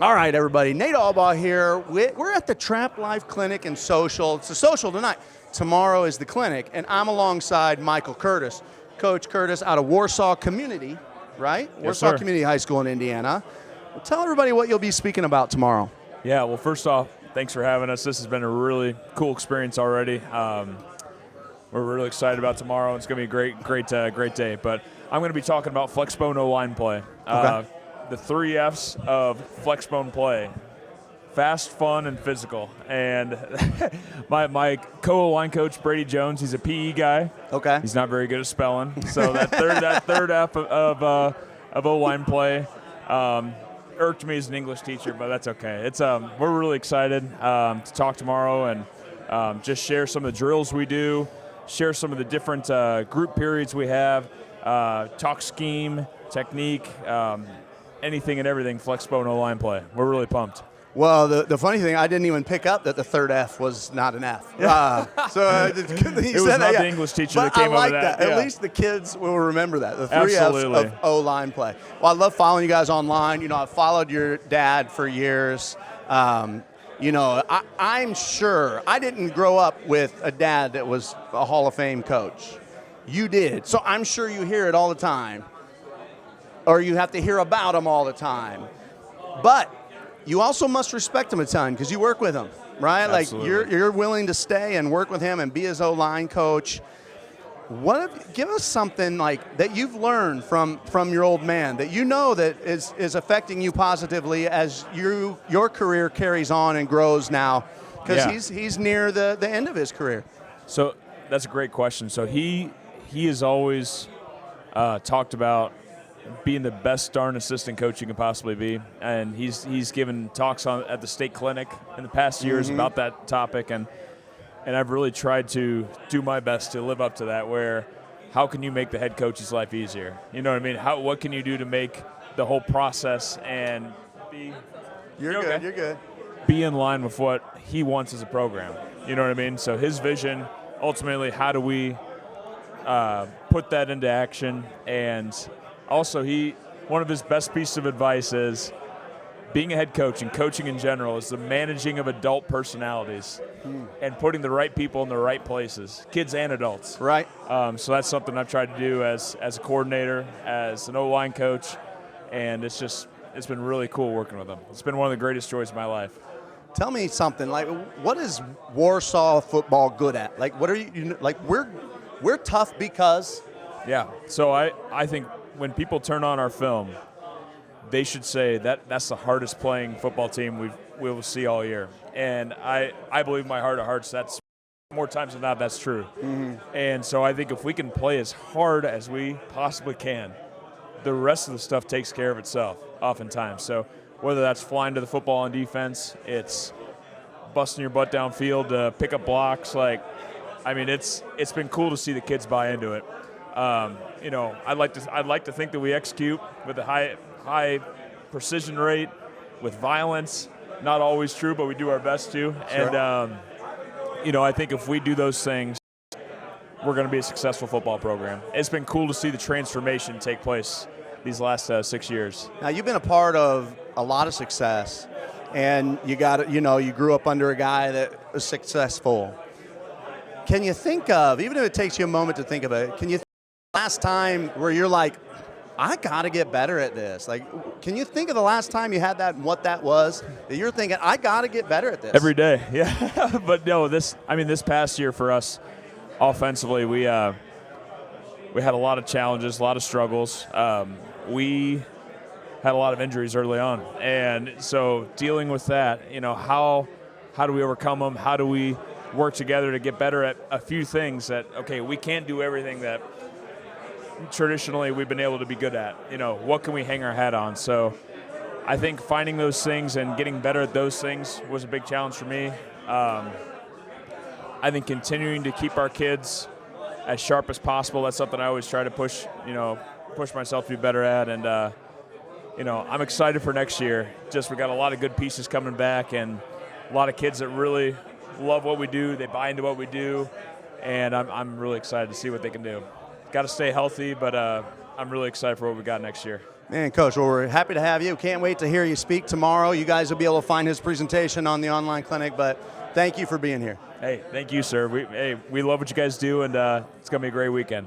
All right, everybody. Nate Albaugh here. We're at the Trap Life Clinic and Social. It's a social tonight. Tomorrow is the clinic, and I'm alongside Michael Curtis. Coach Curtis out of Warsaw Community, right? Yes, Warsaw sir. Community High School in Indiana. Well, tell everybody what you'll be speaking about tomorrow. Yeah, well, first off, thanks for having us. This has been a really cool experience already. We're really excited about tomorrow. It's going to be a great day. But I'm going to be talking about Flexbone O-line play. Okay. The 3 F's of Flexbone play: fast, fun, and physical. And my co-line coach, Brady Jones, he's a PE guy. Okay. He's not very good at spelling. So that third F of O-line play irked me as an English teacher, but that's okay. It's we're really excited to talk tomorrow and just share some of the drills we do, share some of the different group periods we have, talk scheme, technique, anything and everything Flexbone O-line play. We're really pumped. Well, the funny thing, I didn't even pick up that the third F was not an F. So it's good that he It was said not that. the English teacher But that came I like up with that. At Yeah. least the kids will remember that. The 3 Absolutely. Fs of O-line play. Well, I love following you guys online. You know, I've followed your dad for years. You know, I'm sure I didn't grow up with a dad that was a Hall of Fame coach. You did. So I'm sure you hear it all the time. Or you have to hear about him all the time. But you also must respect him a ton because you work with him, right? Absolutely. Like you're willing to stay and work with him and be his O-line coach. Give us something like that you've learned from your old man that you know that is affecting you positively as your career carries on and grows now, because he's near the end of his career. So that's a great question. So he has always talked about being the best darn assistant coach you can possibly be, and he's given talks at the state clinic in the past years about that topic, and I've really tried to do my best to live up to that. Where how can you make the head coach's life easier? You know what I mean? What can you do to make the whole process and be You're good. be in line with what he wants as a program? You know what I mean? So his vision, ultimately, how do we put that into action? And also, one of his best pieces of advice is being a head coach and coaching in general is the managing of adult personalities and putting the right people in the right places, kids and adults. Right. So that's something I've tried to do as a coordinator, as an O-line coach, and it's been really cool working with him. It's been one of the greatest joys of my life. Tell me something. Like, what is Warsaw football good at? Like, what are you like? We're tough because. Yeah. So I think when people turn on our film, they should say that's the hardest playing football team we will see all year. And I believe in my heart of hearts that's more times than not that's true. And so I think if we can play as hard as we possibly can, the rest of the stuff takes care of itself oftentimes. So whether that's flying to the football on defense, it's busting your butt downfield to pick up blocks. It's been cool to see the kids buy into it. You know, I'd like to think that we execute with a high precision rate, with violence. Not always true, but we do our best to. Sure. And you know, I think if we do those things, we're going to be a successful football program. It's been cool to see the transformation take place these last 6 years. Now, you've been a part of a lot of success, and you grew up under a guy that was successful. Can you think of, even if it takes you a moment to think of it, can you think of the last time where you're like, I got to get better at this? Like, can you think of the last time you had that and what that was, that you're thinking, I got to get better at this? Every day, yeah. But no, this past year for us, offensively, we had a lot of challenges, a lot of struggles. We had a lot of injuries early on, and so dealing with that, you know, how do we overcome them? How do we work together to get better at a few things that, okay, we can't do everything that traditionally we've been able to be good at. You know, what can we hang our hat on? So I think finding those things and getting better at those things was a big challenge for me. I think continuing to keep our kids as sharp as possible, that's something I always try to push myself to be better at. And, I'm excited for next year. We got a lot of good pieces coming back and a lot of kids that really love what we do. They buy into what we do, and I'm really excited to see what they can do. Got to stay healthy, but I'm really excited for what we got next year. Man, Coach, well, we're happy to have you. Can't wait to hear you speak tomorrow. You guys will be able to find his presentation on the online clinic, but thank you for being here. Hey, thank you, sir. We love what you guys do, and it's going to be a great weekend.